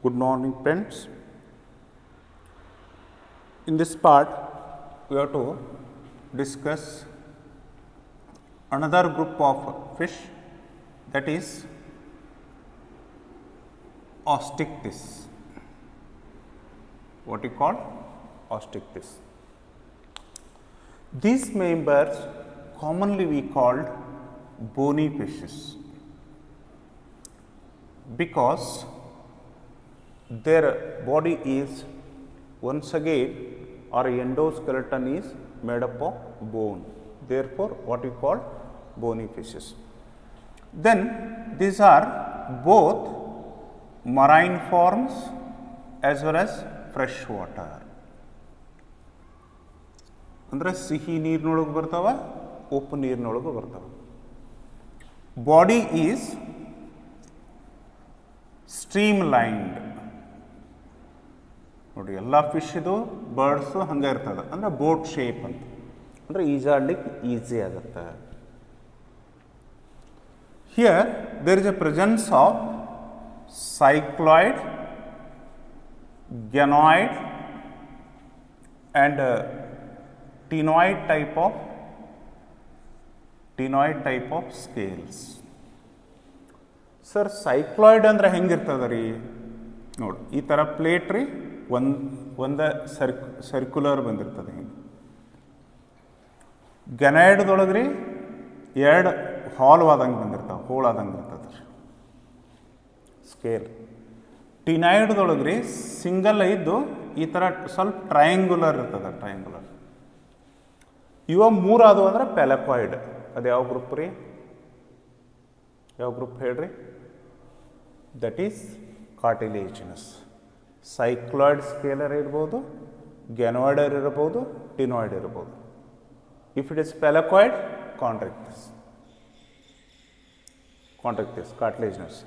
Good morning, friends. In this part, we have to discuss another group of fish, that is Osteichthyes. What you call Osteichthyes. These members commonly we called bony fishes because their body is once again or endoskeleton is made up of bone. Therefore, what we call bony fishes. Then these are both marine forms as well as fresh water. ಅಂದರೆ ಸಿಹಿ ನೀರಿನೊಳಗೆ ಬರ್ತಾವ, ಉಪ್ಪು ನೀರಿನೊಳಗೆ ಬರ್ತಾವ. Body is streamlined. ನೋಡಿ ಎಲ್ಲ fish ಇದು ಬರ್ಡ್ಸು ಹಂಗೆ ಇರ್ತದೆ, ಅಂದರೆ ಬೋಟ್ ಶೇಪ್ ಅಂತ, ಅಂದರೆ ಈಜಾಡ್ಲಿಕ್ಕೆ ಈಸಿ ಆಗುತ್ತೆ. Here there is a presence of cycloid, ganoid and ctenoid type of scales. Sir cycloid ಅಂದ್ರೆ ಹೆಂಗಿರ್ತದ ರೀ? ನೋಡಿ ಈ ಥರ ಪ್ಲೇಟ್ ರೀ, ಒಂದು ಸರ್ಕ್ಯುಲರ್ ಬಂದಿರ್ತದೆ ಹಿಂಗೆ. ಗನಾಯ್ಡ್ದೊಳಗೆ ರೀ ಎರಡು ಹಾಲ್ ಆದಂಗೆ ಬಂದಿರ್ತಾವೆ, ಹೋಲ್ ಆದಂಗೆ ಇರ್ತದೆ ರೀ ಸ್ಕೇಲ್. ಟಿನಾಯ್ಡ್ದೊಳಗೆ ರೀ ಸಿಂಗಲ್ ಇದ್ದು ಈ ಥರ ಸ್ವಲ್ಪ ಟ್ರಯಾಂಗ್ಯುಲರ್ ಇರ್ತದೆ, ಟ್ರಯಾಂಗ್ಯುಲರ್. ಇವ ಮೂರು ಆದವು ಅಂದ್ರೆ ಪ್ಯಾಲಕಾಯ್ಡ್. ಅದು ಯಾವ ಗ್ರೂಪ್ ರೀ? ಯಾವ ಗ್ರೂಪ್ ಹೇಳ್ರಿ? That is cartilaginous. ಸೈಕ್ಲಾಯ್ಡ್ ಸ್ಕೇಲರ್ ಇರ್ಬೋದು, ಗ್ಯಾನೋಯ್ಡರ್ ಇರ್ಬೋದು, ಟಿನಾಯ್ಡ್ ಇರ್ಬೋದು. If it is placoid, Chondrichthyes, cartilaginous.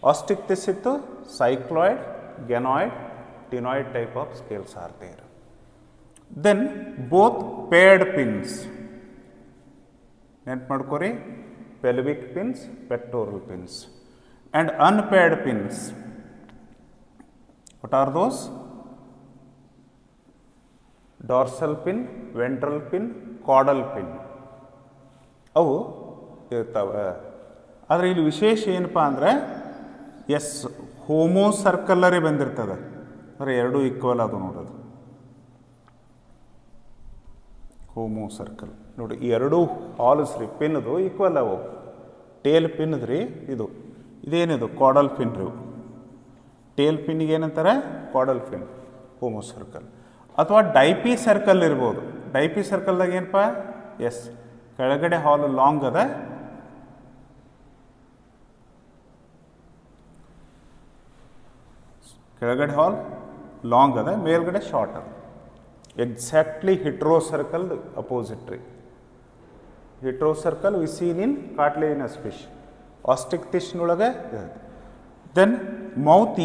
Osteichthyes ಇತ್ತು cycloid, ganoid, ctenoid type of scales are there. Then both paired fins. ನೆನ್ಪು ಮಾಡ್ಕೋರಿ, pelvic fins, pectoral fins and unpaired fins. What are those? Dorsal fin, ventral fin, caudal fin. ಅವು ಇರ್ತವೆ. ಆದರೆ ಇಲ್ಲಿ ವಿಶೇಷ ಏನಪ್ಪ ಅಂದರೆ S homo ಸರ್ಕಲ್ಲರೇ ಬಂದಿರ್ತದೆ, ಅಂದರೆ ಎರಡೂ ಈಕ್ವಲ್ ಅದು ನೋಡೋದು. ಹೋಮೋ ಸರ್ಕಲ್ ನೋಡಿ, ಈ ಎರಡೂ ಹಾಲ್ಸ್ ರೀ ಪಿನ್ದು ಈಕ್ವಲ್ ಅವು. ಟೇಲ್ ಪಿನ್ದು ರೀ ಇದೇನಿದು ಕಾಡಲ್ ಪಿನ್ ರೀ. ಟೇಲ್ ಪಿನ್ನಿಗೆ ಏನಂತಾರೆ? Caudal pin, homo circle. ಅಥವಾ ಡೈಪಿ ಸರ್ಕಲ್ ಇರ್ಬೋದು. ಡೈಪಿ ಸರ್ಕಲ್ದಾಗ ಏನಪ್ಪ? ಎಸ್ ಕೆಳಗಡೆ ಹಾಲ್ ಲಾಂಗ್ ಅದ, ಕೆಳಗಡೆ ಹಾಲ್ ಲಾಂಗ್ ಅದ, ಮೇಲ್ಗಡೆ ಶಾರ್ಟ್ ಅದ. ಎಕ್ಸಾಕ್ಟ್ಲಿ ಹಿಟ್ರೋ ಸರ್ಕಲ್ ಅಪೋಸಿಟ್ ರೀ. Heterocercal we seen in cartilaginous fish. ಆಸ್ಟಿಕ್ಟಿಸ್ನೊಳಗೆ. Then mouth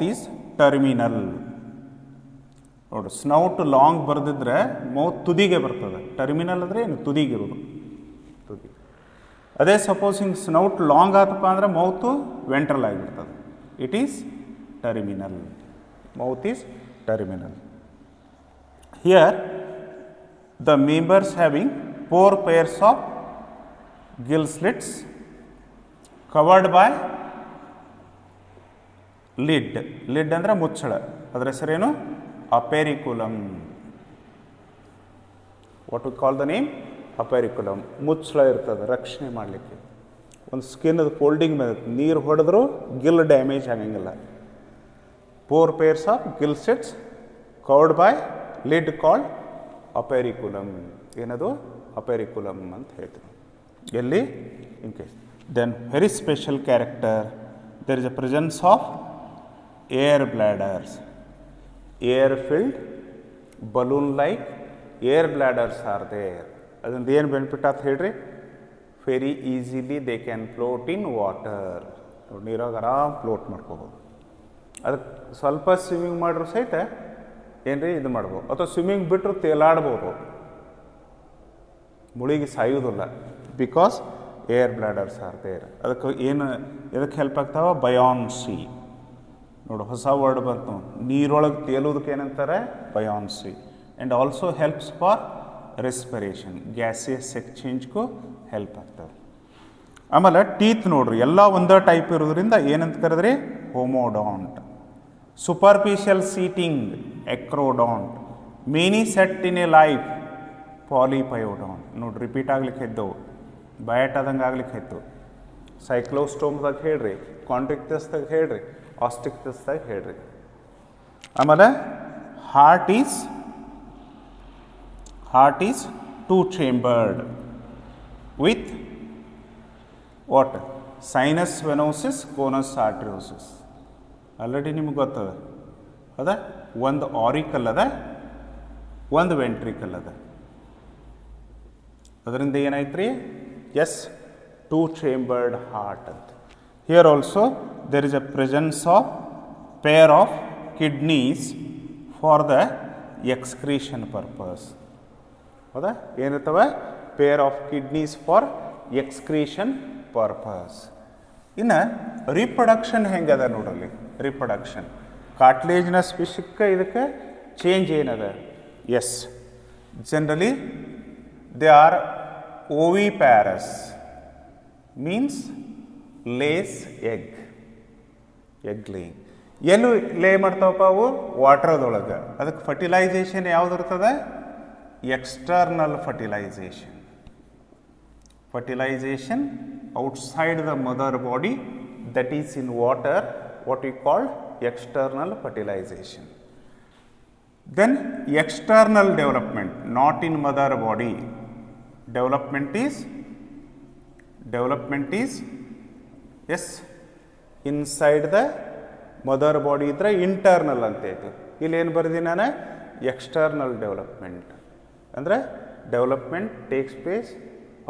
is terminal. ನೋಡು, ಸ್ನೌಟ್ ಲಾಂಗ್ ಬರೆದಿದ್ರೆ ಮೌತ್ ತುದಿಗೆ ಬರ್ತದೆ. ಟರ್ಮಿನಲ್ ಅಂದರೆ ಏನು? ತುದಿಗಿರೋದು, ತುದಿ. ಅದೇ ಸಪೋಸ್ ಹಿಂಗೆ ಸ್ನೌಟ್ ಲಾಂಗ್ ಆತಪ್ಪ ಅಂದರೆ ಮೌತು ವೆಂಟ್ರಲ್ ಆಗಿರ್ತದೆ. It is terminal. Mouth is terminal. Here the members having 4 pairs of gill slits covered by lid. Lid ಅಂದರೆ ಮುಚ್ಚಳ. ಅದರ ಹೆಸರೇನು? Operculum. What we call the name? Operculum. ಮುಚ್ಚಳ ಇರ್ತದೆ ರಕ್ಷಣೆ ಮಾಡಲಿಕ್ಕೆ. ಒಂದು ಸ್ಕಿನ್ನದು ಫೋಲ್ಡಿಂಗ್ ಮೇಲೆ ನೀರು ಹೊಡೆದ್ರೂ ಗಿಲ್ ಡ್ಯಾಮೇಜ್ ಆಗಂಗಿಲ್ಲ. 4 pairs of gill slits covered by lid called operculum. ಏನದು? ಅಪೆರಿಕುಲಮ್ ಅಂತ ಹೇಳ್ತೀವಿ. ಎಲ್ಲಿ? In case. Then very special character, there is a presence of air bladders. Air filled balloon like air bladders are there. ಅದರಿಂದ ಏನು benefit ಅಂತ ಹೇಳ್ರಿ? Very easily they can float in water. ನೀರಾಗ ಆರಾಮ್ ಫ್ಲೋಟ್ ಮಾಡ್ಕೋಬೋದು. ಅದಕ್ಕೆ ಸ್ವಲ್ಪ ಸ್ವಿಮ್ಮಿಂಗ್ ಮಾಡ್ರೂ ಸಹಿತ ಏನ್ರಿ ಇದು ಮಾಡ್ಬೋದು, ಅಥವಾ ಸ್ವಿಮ್ಮಿಂಗ್ ಬಿಟ್ಟರು ತೇಲಾಡ್ಬೋದು, ಮುಳುಗಿ ಸಾಯುವುದಿಲ್ಲ. Because air bladders are there. ಅದಕ್ಕೆ ಏನು ಇದಕ್ಕೆ ಹೆಲ್ಪ್ ಆಗ್ತಾವ? ಬಯಾನ್ಸಿ. ನೋಡು ಹೊಸ ವರ್ಡ್ ಬಂತು, ನೀರೊಳಗೆ ತೇಲೋದಕ್ಕೆ ಏನಂತಾರೆ? Buoyancy. And also helps for respiration, gaseous ಎಕ್ಸ್ಚೇಂಜ್ಗೂ ಹೆಲ್ಪ್ ಆಗ್ತದೆ. ಆಮೇಲೆ ಟೀತ್ ನೋಡ್ರಿ, ಎಲ್ಲ ಒಂದೇ ಟೈಪ್ ಇರೋದ್ರಿಂದ ಏನಂತ ಕರೆದ್ರಿ? Homodont. Superficial seating, acrodont. Many set in a life, polyphyodont. ನೋಡಿ ರಿಪೀಟ್ ಆಗ್ಲಿಕ್ಕೆ ಇದ್ದವು, ಬಯಟ್ ಆದಂಗೆ ಆಗ್ಲಿಕ್ಕೆ ಇತ್ತು. ಸೈಕ್ಲೋಸ್ಟೋಮ್ದಾಗ ಹೇಳ್ರಿ, ಕಾಂಟ್ರಿಕ್ಟಸ್ದಾಗ ಹೇಳ್ರಿ, ಆಸ್ಟಿಕ್ಟಸ್ದಾಗ ಹೇಳ್ರಿ. ಆಮೇಲೆ heart is two chambered with what? Sinus venosus, conus arteriosus. Already ನಿಮ್ಗೆ ಗೊತ್ತದ ಅದ. ಒಂದು ಆರಿಕಲ್ ಅದ, ಒಂದು ವೆಂಟ್ರಿಕಲ್ ಅದ. ಅದರಿಂದ ಏನಾಯ್ತು? ಎಸ್, ಟೂ ಚೇಂಬರ್ಡ್ ಹಾರ್ಟ್ ಅಂತ. Here also there is a presence of pair of kidneys for the excretion purpose. ಹೌದಾ? ಏನಿರ್ತವೆ? Pair of kidneys for excretion purpose. ಇನ್ನು ರಿಪ್ರೊಡಕ್ಷನ್ ಹೆಂಗದ ನೋಡಲಿ. ರಿಪ್ರೊಡಕ್ಷನ್ ಕಾರ್ಟ್ಲೇಜ್ನ ಸ್ಪೆಸಿಫಿಕ್ ಇದಕ್ಕೆ ಚೇಂಜ್ ಏನದ? Yes, generally they are oviparous, means lays egg laying. ಎಲ್ಲಿ lay ಮಾಡ್ತಾವಪ್ಪ ಅವು? ವಾಟರ್ದೊಳಗೆ. ಅದಕ್ಕೆ ಫರ್ಟಿಲೈಸೇಷನ್ ಯಾವ್ದು ಇರ್ತದೆ? External fertilisation. Fertilization outside the mother body, that is in water, what we call external fertilization. Then external development, not in mother body. Development is yes, inside the mother body idre internal ante idu. Illi ಏನು ಬರ್ದಿ ನಾನು? external development. ಅಂದರೆ development takes place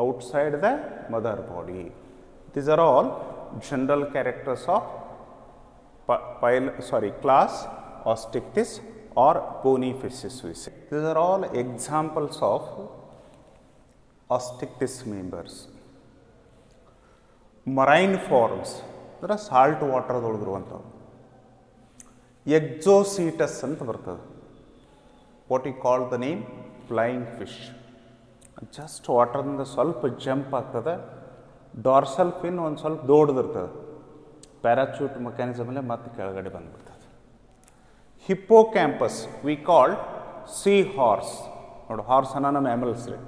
outside the mother body. These are all general characters of class Osteichthyes or bony fishes we say. These are all examples of Osteichthyes members. Marine forms, there are salt water ದೊಳಗಿರುವಂಥವು. Exocetus ಅಂತ ಬರ್ತದೆ. What we call the name? Flying fish. Just ವಾಟರ್ನಿಂದ ಸ್ವಲ್ಪ jump ಆಗ್ತದೆ. Dorsal fin ಒಂದು ಸ್ವಲ್ಪ ದೊಡ್ಡದಿರ್ತದೆ. Parachute ಮೆಕ್ಯಾನಿಸಮಲ್ಲೇ ಮತ್ತೆ ಕೆಳಗಡೆ ಬಂದ್ಬಿಡ್ತದೆ. Hippocampus we called sea horse. ನೋಡಿ, ಹಾರ್ಸ್ ಅನ್ನೋ ಮ್ಯಾಮಲ್ಸ್ ರೀ.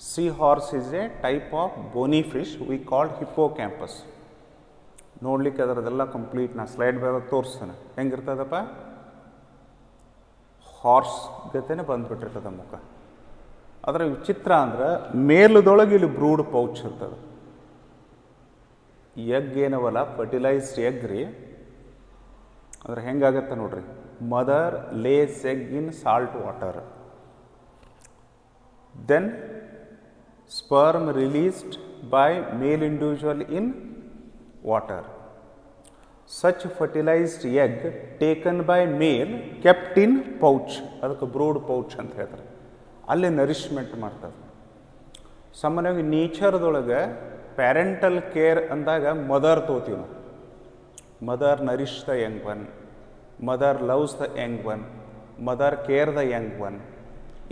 Sea horse is a type of bony fish we called hippocampus. ನೋಡ್ಲಿಕ್ಕೆ ಅದರದೆಲ್ಲ ಕಂಪ್ಲೀಟ್ ನಾ ಸ್ಲೈಡ್ ಬೇಗ ತೋರಿಸ್ತೇನೆ. ಹೆಂಗಿರ್ತದಪ್ಪ? ಹಾರ್ಸ್ ಜೊತೆನೇ ಬಂದುಬಿಟ್ಟಿರ್ತದೆ ಮುಖ. ಅದರ ವಿಚಿತ್ರ ಅಂದ್ರೆ ಮೇಲದೊಳಗೆ ಇಲ್ಲಿ ಬ್ರೂಡ್ ಪೌಚ್ ಇರ್ತದೆ. ಎಗ್ ಏನವಲ್ಲ, ಫರ್ಟಿಲೈಸ್ಡ್ ಎಗ್ ರೀ. ಅಂದ್ರೆ ಹೆಂಗಾಗತ್ತೆ ನೋಡ್ರಿ, mother lays egg in salt water, then sperm released by male individual in water. Such fertilized egg taken by male kept in pouch, ಅದಕ್ಕೆ ಬ್ರೂಡ್ ಪೌಚ್ ಅಂತ ಹೇಳ್ತಾರೆ. ಅಲ್ಲಿ ನರಿಶ್ಮೆಂಟ್ ಮಾಡ್ತದೆ. ಸಾಮಾನ್ಯವಾಗಿ ನೇಚರ್ದೊಳಗೆ ಪ್ಯಾರೆಂಟಲ್ ಕೇರ್ ಅಂದಾಗ ಮದರ್ ತೋತೀವಿ ನಾವು. Mother nourish the Young one, mother loves the Young one, mother care the Young one.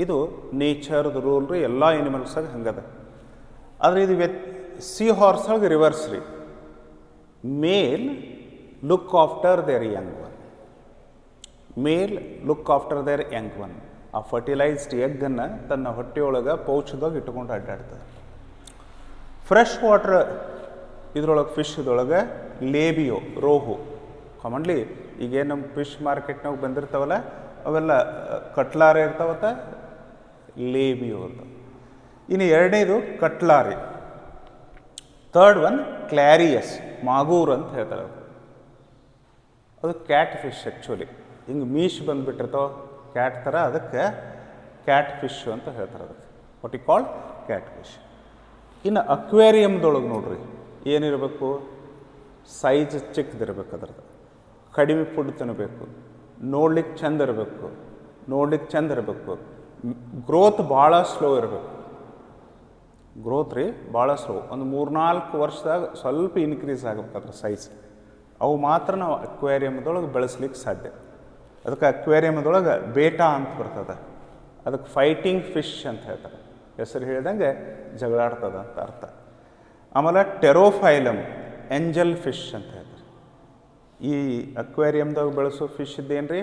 ಇದು ನೇಚರ್ದು rule ರೀ. ಎಲ್ಲ ಎನಿಮಲ್ಸಾಗ ಹಂಗದ. ಆದರೆ ಇದು ಸಿ ಹಾರ್ಸ್ ಒಳಗೆ ರಿವರ್ಸ್ ರೀ. Male look after their young one. Male look after their young one. ಆ fertilised ಎಗ್ಗನ್ನು ತನ್ನ ಹೊಟ್ಟೆಯೊಳಗೆ ಪೌಚ್ದಾಗ ಇಟ್ಕೊಂಡು ಅಡ್ಡಾಡ್ತದೆ. ಫ್ರೆಶ್ ವಾಟರ್ ಇದ್ರೊಳಗೆ ಫಿಶ್ದೊಳಗೆ ಲೇಬಿಯೋ, ರೋಹು. ಕಾಮನ್ಲಿ ಈಗೇನು ನಮ್ಮ ಫಿಶ್ ಮಾರ್ಕೆಟ್ನಾಗ ಬಂದಿರ್ತಾವಲ್ಲ ಅವೆಲ್ಲ ಕಟ್ಲಾರೆ ಇರ್ತಾವತ್ತ, ಲೇಬಿಯೋ ಇರ್ತಾವೆ. ಇನ್ನು ಎರಡನೇದು ಕಟ್ಲಾರಿ. ಥರ್ಡ್ ಒನ್ ಕ್ಲಾರಿಯಸ್, ಮಾಗೂರ್ ಅಂತ ಹೇಳ್ತಾರೆ. ಅದು ಕ್ಯಾಟ್ ಫಿಶ್. ಆ್ಯಕ್ಚುಲಿ ಹಿಂಗೆ ಮೀಶ್ ಬಂದುಬಿಟ್ಟಿರ್ತಾವೆ ಕ್ಯಾಟ್ ಥರ, ಅದಕ್ಕೆ ಕ್ಯಾಟ್ ಫಿಶ್ ಅಂತ ಹೇಳ್ತಾರೆ. ಅದಕ್ಕೆ what you call catfish. ಇನ್ನು ಅಕ್ವೇರಿಯಮ್ದೊಳಗೆ ನೋಡ್ರಿ ಏನಿರಬೇಕು? ಸೈಜ್ ಚಿಕ್ಕದಿರ್ಬೇಕು, ಅದ್ರದ್ದು ಕಡಿಮೆ ಫುಡ್ ತಿನ್ನಬೇಕು, ನೋಡ್ಲಿಕ್ಕೆ ಚಂದ ಇರಬೇಕು, ಗ್ರೋತ್ ಭಾಳ ಸ್ಲೋ ಇರಬೇಕು. ಗ್ರೋತ್ ರೀ ಭಾಳ ಸ್ಲೋ. ಒಂದು 3-4 ವರ್ಷದಾಗ ಸ್ವಲ್ಪ ಇನ್ಕ್ರೀಸ್ ಆಗಬೇಕಾದ್ರೆ ಸೈಜ್. ಅವು ಮಾತ್ರ ನಾವು ಅಕ್ವೇರಿಯಮ್ದೊಳಗೆ ಬೆಳೆಸ್ಲಿಕ್ಕೆ ಸಾಧ್ಯ. ಅದಕ್ಕೆ ಅಕ್ವೇರಿಯಮ್ದೊಳಗೆ ಬೇಟಾ ಅಂತ ಬರ್ತದೆ. ಅದಕ್ಕೆ ಫೈಟಿಂಗ್ ಫಿಶ್ ಅಂತ ಹೇಳ್ತಾರೆ. ಹೆಸರು ಹೇಳಿದಂಗೆ ಜಗಳಾಡ್ತದೆ ಅಂತ ಅರ್ಥ. ಆಮೇಲೆ ಟೆರೋಫೈಲಮ್ ಎಂಜಲ್ ಫಿಶ್ ಅಂತ ಹೇಳ್ತಾರೆ. ಈ ಅಕ್ವೇರಿಯಮ್ದಾಗ ಬೆಳೆಸೋ ಫಿಶ್ ಇದ್ದೇನು ರೀ,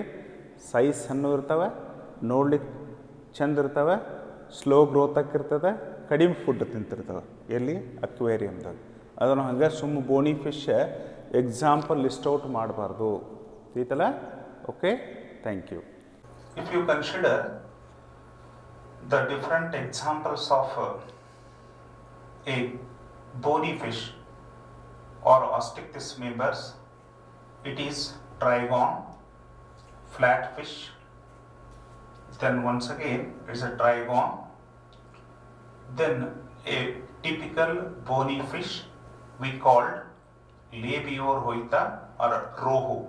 ಸೈಜ್ ಸಣ್ಣ ಇರ್ತವೆ, ನೋಡ್ಲಿಕ್ಕೆ ಚಂದ ಇರ್ತವೆ, ಸ್ಲೋ ಗ್ರೋತ್ ಆಗಿರ್ತದೆ, ಕಡಿಮೆ ಫುಡ್ ತಿಂತಿರ್ತವೆ. ಎಲ್ಲಿ? ಅಕ್ವೇರಿಯಮ್ದಾಗ. ಅದನ್ನು ಹಂಗೆ ಸುಮ್ಮ bony fish example list out ಮಾಡಬಾರ್ದು. ಐತಲ್ಲ? Okay, thank you. If you consider the different examples of a bony fish or osteichthyes members, it is trigon, flatfish, then once again it is a trigon, then a typical bony fish we called Labiorhoita or rohu.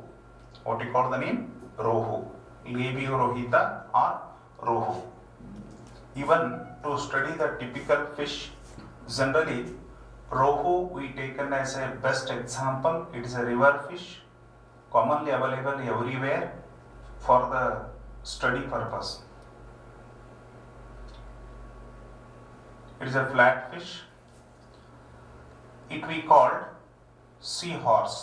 What you call the name? Rohu. Labiorhoita or rohu. Even to study the typical fish, generally rohu we taken as a best example. It is a river fish, commonly available everywhere for the study purpose. It is a flat fish. It we called seahorse.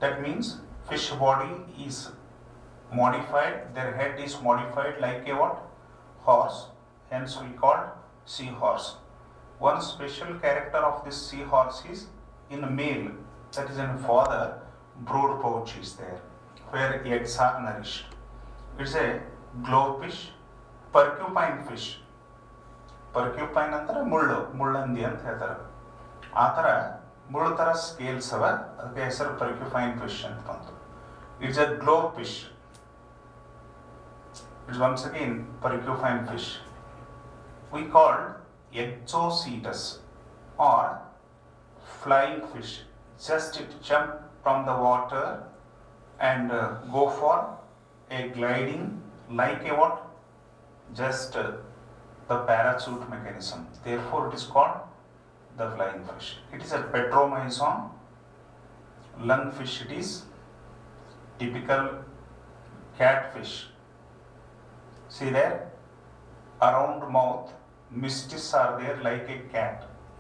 That means fish body is modified, their head is modified like a what? Horse, hence we called seahorse. One special character of this seahorse is in male, that is in father, brood pouch is there where eggs are nourished. It's a glowfish, porcupine fish. Porcupine ಅಂದ್ರೆ ಮುಳ್ಳಂದಿ ಅಂತ ಹೇಳ್ತಾರೆ. ಆ ಥರ ಮುಳ್ಳು ಥರ scales ಅವ, ಅದಕ್ಕೆ ಹೆಸರು porcupine fish ಅಂತ ಬಂತು. It's a glowfish. It's once again porcupine fish. We called Exocetus or flying fish. Just it jump from the water and go for a gliding like a what? Just the parachute mechanism. Therefore it is called the flying fish. It is a Petromyzon lungfish. It is typical catfish. See there, around mouth, misties are there like a cat.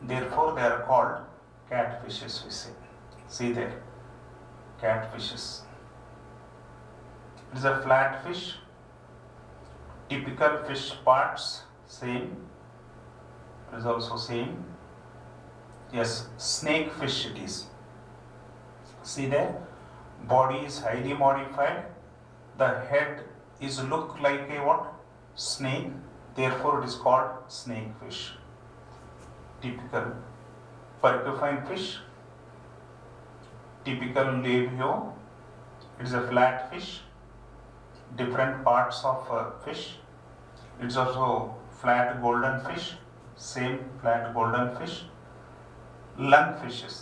Therefore, they are called catfishes, we say. See there, catfishes. It is a flat fish. Typical fish parts, same. It is also same. Yes, snake fish it is. See there, body is highly modified. The head is look like a what? Snake. Therefore it is called snake fish. Typical porcupine fish. Typical labio. It is a flat fish. Different parts of fish. It is also flat golden fish. Same flat golden fish. Lungfishes.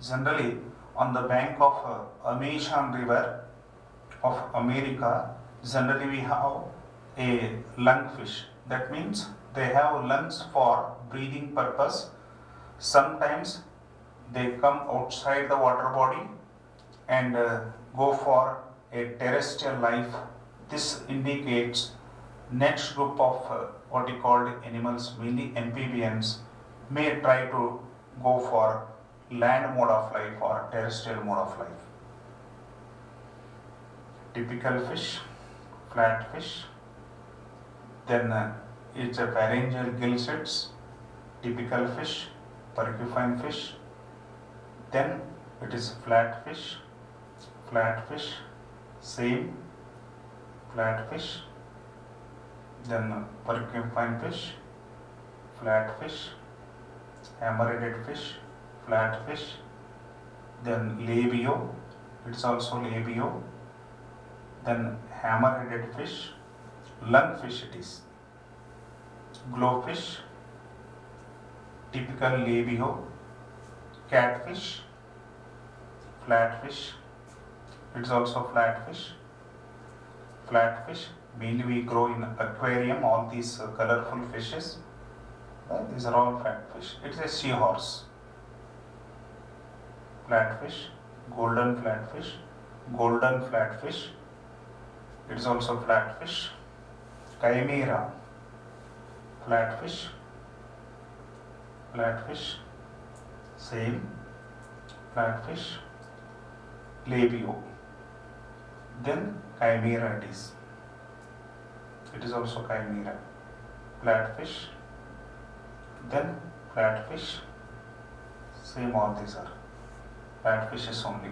Generally on the bank of Amazon River of America, generally we have a lungfish. That means they have lungs for breathing purpose. Sometimes they come outside the water body and go for a terrestrial life. This indicates next group of what you called animals, mainly amphibians, may try to go for land mode of life or terrestrial mode of life. Typical fish, flat fish, then it's a pharyngeal gill sets, typical fish, porcupine fish, then it is flat fish, same, flat fish, then porcupine fish, flat fish, hammer-headed fish, flat fish, then labio, it's also labio, then hammer-headed fish, lungfish it is, glowfish, typical labio, catfish, flatfish, it's also flatfish. Flatfish, mainly we grow in aquarium, all these colorful fishes. These are all flatfish. It's a seahorse. Flatfish, golden flatfish, golden flatfish. It is also flatfish. Chimera, flatfish, flatfish, same, flatfish, labio. Then chimera it is. It is also chimera. Flatfish, then flatfish, same all these are. Flatfishes only.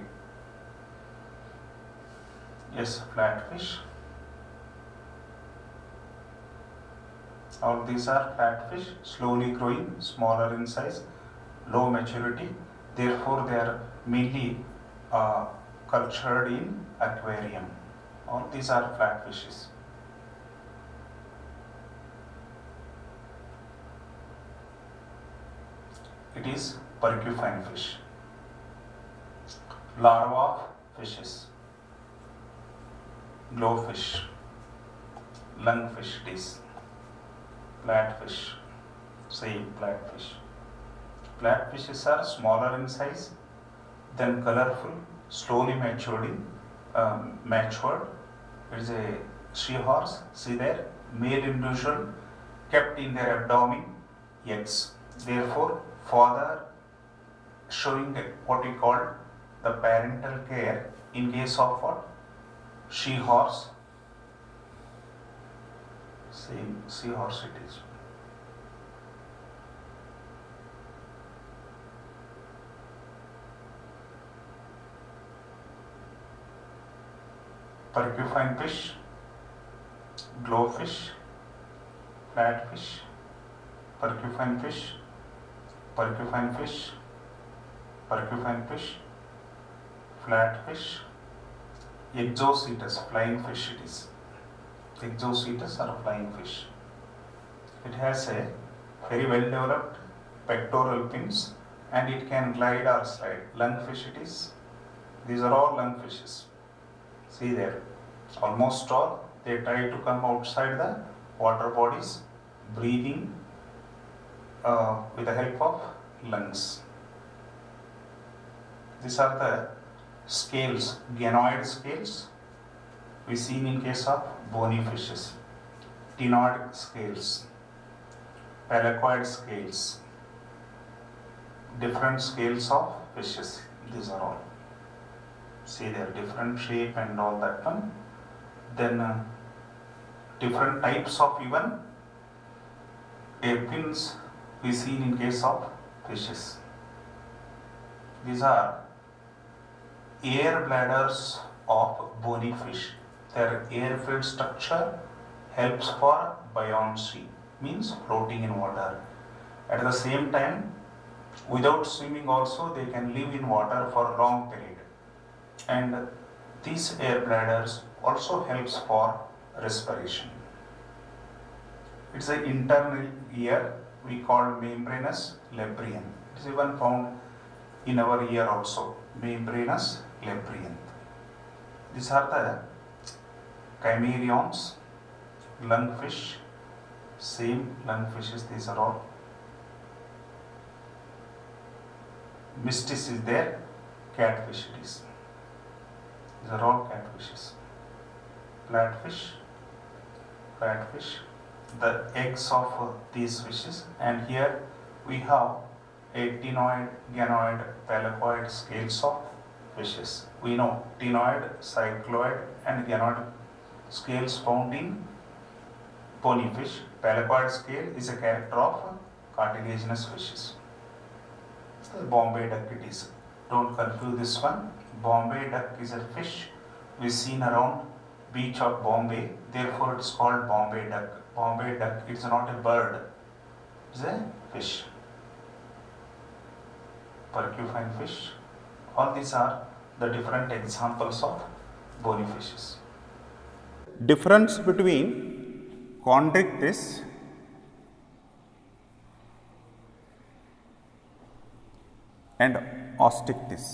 Yes, flatfish. All these are flatfish, slowly growing, smaller in size, low maturity. Therefore, they are mainly cultured in aquarium. All these are flatfishes. It is porcupine fish. Larva of fishes. Glowfish, lungfish it is. Flatfish, same flatfish. Flatfishes are smaller in size, then colorful, slowly matured. It is a seahorse. See there, male individual kept in their abdomen eggs. Therefore, father showing what we call the parental care in case of what? Seahorse. Same seahorse it is. Porcupine fish, glowfish, flatfish, porcupine fish, porcupine fish, porcupine fish, flatfish, Exocetus, flying fish it is. Exocetus or flying fish. It has a very well developed pectoral fins and it can glide or slide. Lungfish it is. These are all lungfishes. See there, almost all they try to come outside the water bodies, breathing with the help of lungs. These are the scales, ganoid scales we seen in case of bony fishes, ctenoid scales, pelacoid scales, different scales of fishes. These are all. See there, different shape and all that one. Then different types of even fins we seen in case of fishes. These are air bladders of bony fish. Their air-filled structure helps for buoyancy, means floating in water. At the same time, without swimming also they can live in water for a long period. And these air bladders also helps for respiration. It's an internal ear we call membranous labyrinth. It is even found in our ear also, membranous labyrinth. These are the chimerions, lungfish, same lungfishes, these are all. Mystis is there, catfish it is. These are all catfishes. Flatfish, flatfish, the eggs of these fishes, and here we have a ctenoid, ganoid, pelacoid scales of fishes. We know ctenoid, cycloid and ganoid scales found in bony fish. Pelacoid scale is a character of cartilaginous fishes. Bombay duck it is. Don't confuse this one. Bombay duck is a fish we seen around beach of Bombay. Therefore, it is called Bombay duck. Bombay duck, it is not a bird. It is a fish. Porcupine fish. All these are the different examples of bony fishes. Difference between chondrichthyes and osteichthyes.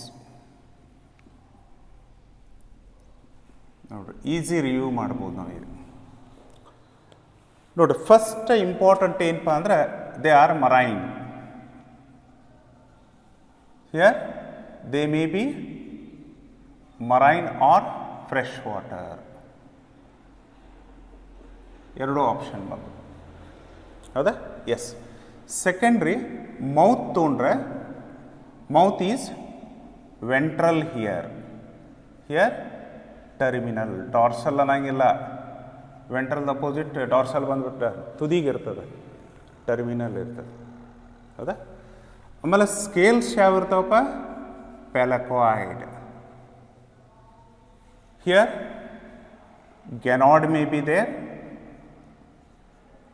ನೋಡ್ರಿ easy review ಮಾಡ್ಬೋದು ನಾವು ಈಗ. ನೋಡಿ first important ಏನಪ್ಪ ಅಂದರೆ they are marine. Here they may be marine or fresh water. ಎರಡು option ಬಂದು ಹೌದಾ. ಎಸ್. ಸೆಕೆಂಡ್ರಿ ಮೌತ್ ತೊಗೊಂಡ್ರೆ mouth is ventral here terminal. Dorsal ಅನ್ನಂಗಿಲ್ಲ, ವೆಂಟ್ರಲ್ ಅಪೋಸಿಟ್ ಡಾರ್ಸಲ್ ಬಂದ್ಬಿಟ್ರೆ ತುದಿಗೆ ಇರ್ತದೆ, ಟರ್ಮಿನಲ್ ಇರ್ತದೆ ಹೌದಾ. ಆಮೇಲೆ ಸ್ಕೇಲ್ಸ್ ಯಾವ ಇರ್ತಾವಪ್ಪ, ಪ್ಯಾಲಕಾಯ್ಡ್. ಹಿಯರ್ ಗೆನಾಯ್ಡ್ ಮೇ ಬಿ ದೇರ್,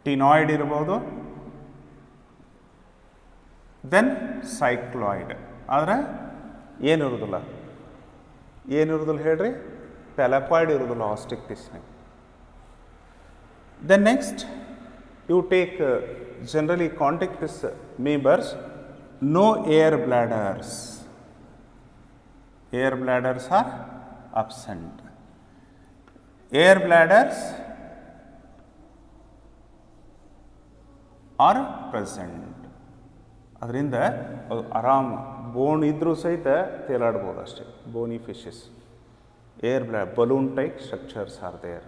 ಟಿನಾಯ್ಡ್ ಇರ್ಬೋದು, ದೆನ್ ಸೈಕ್ಲಾಯ್ಡ್. ಆದರೆ ಏನಿರೋದಿಲ್ಲ ಹೇಳ್ರಿ, ಪ್ಯಾಲಕಾಯ್ಡ್ ಇರೋದಿಲ್ಲ ಆಸ್ಟಿಕ್ ಟಿಶ್ಯೂನಾಗ. Then next you take generally contactless members, no air bladders. Air bladders are absent. Air bladders are present. ಅದರಿಂದ ಆರಾಮ್ ಬೋನ್ ಇದ್ರೂ ಸಹಿತ ತೇಲಾಡ್ಬೋದು ಅಷ್ಟೇ. Bony fishes, air bladder, balloon type structures are there.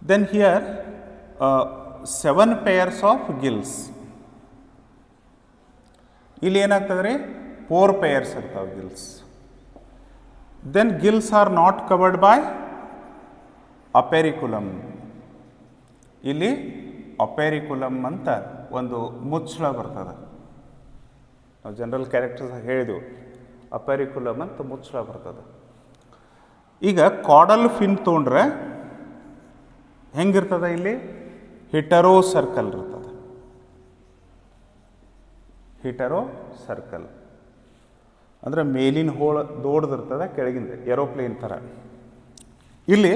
Then here 7 pairs of gills. ಇಲ್ಲಿ ಏನಾಗ್ತದೆ ರೀ, 4 pairs ಇರ್ತಾವೆ Gilles. Then gills are not covered by ಅಪೆರಿಕುಲಮ್. ಇಲ್ಲಿ ಅಪೆರಿಕುಲಮ್ ಅಂತ ಒಂದು ಮುಚ್ಚಳ ಬರ್ತದೆ. ನಾವು ಜನರಲ್ ಕ್ಯಾರೆಕ್ಟರ್ಸ್ ಹೇಳಿದೆವು, ಅಪೆರಿಕುಲಮ್ ಅಂತ ಮುಚ್ಚಳ ಬರ್ತದೆ. ಈಗ ಕಾಡಲ್ ಫಿನ್ ತೊಗೊಂಡ್ರೆ ಹೆಂಗಿರ್ತದೆ, ಇಲ್ಲಿ ಹಿಟರೋ ಸರ್ಕಲ್ ಇರ್ತದೆ. ಹಿಟರೋ ಸರ್ಕಲ್ ಅಂದರೆ ಮೇಲಿನ ಹೋಳ ದೊಡ್ಡದಿರ್ತದೆ, ಕೆಳಗಿಂದ ಏರೋಪ್ಲೇನ್ ಥರ. ಇಲ್ಲಿ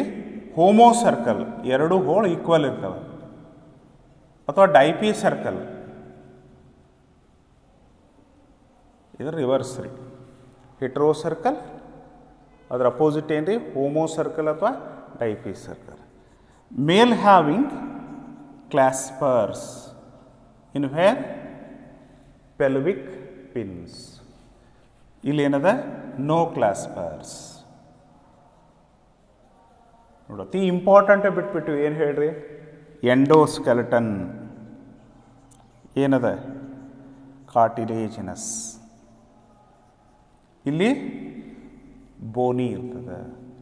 ಹೋಮೋ ಸರ್ಕಲ್, ಎರಡು ಹೋಳು ಈಕ್ವಲ್ ಇರ್ತವೆ. ಅಥವಾ ಡೈಪಿ ಸರ್ಕಲ್, ಇದು ರಿವರ್ಸ್ ರೀ. ಹಿಟರೋ ಸರ್ಕಲ್, ಅದರ ಅಪೋಸಿಟ್ ಏನು ರೀ, ಹೋಮೋ ಸರ್ಕಲ್ ಅಥವಾ ಡೈಪಿ circle. Male having claspers in where pelvic pins. ಇಲ್ಲಿ ಏನದ, ನೋ ಕ್ಲಾಸ್ಪರ್ಸ್. ನೋಡತ್ತಿ ಇಂಪಾರ್ಟೆಂಟ್ ಬಿಟ್ಬಿಟ್ಟು ಏನು ಹೇಳ್ರಿ, ಎಂಡೋಸ್ಕೆಲೆಟನ್ ಏನದ, ಕಾರ್ಟಿಲೇಜಿನಸ್. ಇಲ್ಲಿ ಬೋನಿ ಇರ್ತದೆ,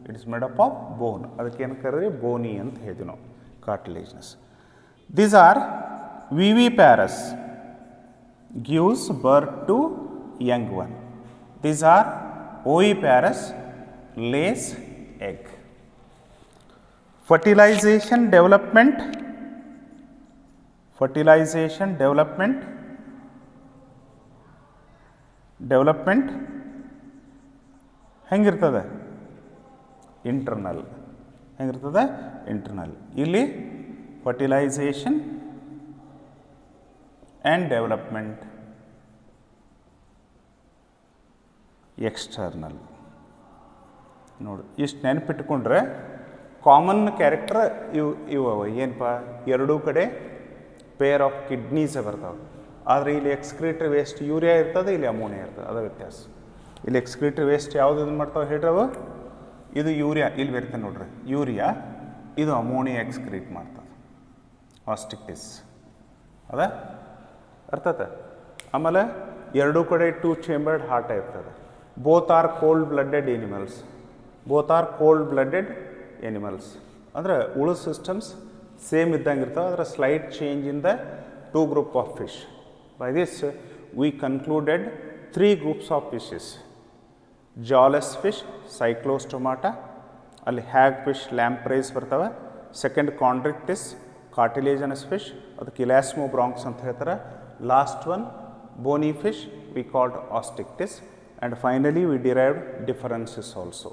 it is made up of bone. ಅದಕ್ಕೆ ಏನು ಕರೀರಿ, ಬೋನಿ ಅಂತ ಹೇಳಿದ್ವಿ ನಾವು, cartilaginous. These are viviparous, gives birth to young one. These are oviparous, lays egg. Fertilisation development ಹೆಂಗಿರ್ತದೆ, ಇಂಟರ್ನಲ್. ಹೆಂಗಿರ್ತದೆ, ಇಂಟರ್ನಲ್. ಇಲ್ಲಿ ಫರ್ಟಿಲೈಸೇಷನ್ ಆ್ಯಂಡ್ ಡೆವಲಪ್ಮೆಂಟ್ ಎಕ್ಸ್ಟರ್ನಲ್. ನೋಡಿ, ಇಷ್ಟು ನೆನಪಿಟ್ಕೊಂಡ್ರೆ ಕಾಮನ್ ಕ್ಯಾರೆಕ್ಟರ್ ಇವು ಏನಪ್ಪ, ಎರಡೂ ಕಡೆ ಪೇರ್ ಆಫ್ ಕಿಡ್ನೀಸೇ ಬರ್ತಾವೆ. ಆದರೆ ಇಲ್ಲಿ ಎಕ್ಸ್ಕ್ರೀಟರಿ ವೇಸ್ಟ್ ಯೂರಿಯಾ ಇರ್ತದೆ, ಇಲ್ಲಿ ಅಮೋನಿಯಾ ಇರ್ತದೆ, ಅದು ವ್ಯತ್ಯಾಸ. ಇಲ್ಲಿ ಎಕ್ಸ್ಕ್ರೀಟರಿ ವೇಸ್ಟ್ ಯಾವುದು ಇದು ಮಾಡ್ತಾವೆ ಹೇಳ್ರವು, ಇದು ಯೂರಿಯಾ, ಇಲ್ಲಿ ಬರ್ತದೆ ನೋಡ್ರಿ ಯೂರಿಯಾ, ಇದು ಅಮೋನಿಯಾ ಎಕ್ಸ್ಕ್ರೀಟ್ ಮಾಡ್ತದೆ, ಆಸ್ಟಿಕ್ ಟಿಸ್. ಅದ ಅರ್ಥತ. ಆಮೇಲೆ ಎರಡೂ ಕಡೆ 2 ಚೇಂಬರ್ಡ್ ಹಾರ್ಟ್ ಇರ್ತದೆ. Both are cold blooded animals. ಅಂದರೆ ಉಳು ಸಿಸ್ಟಮ್ಸ್ ಸೇಮ್ ಇದ್ದಂಗೆ ಇರ್ತವೆ, ಅದರ slight change in the 2 group of fish. By this we concluded 3 groups of fishes: jawless fish, cyclostomata, ಅಲ್ಲಿ hag fish, lampreys ಬರ್ತವೆ. ಸೆಕೆಂಡ್ chondrichthyes, cartilaginous fish, ಅದಕ್ಕೆ elasmobronchs ಅಂತ ಹೇಳ್ತಾರೆ. Last one bony fish, we called osteichthyes. And finally we derived differences also.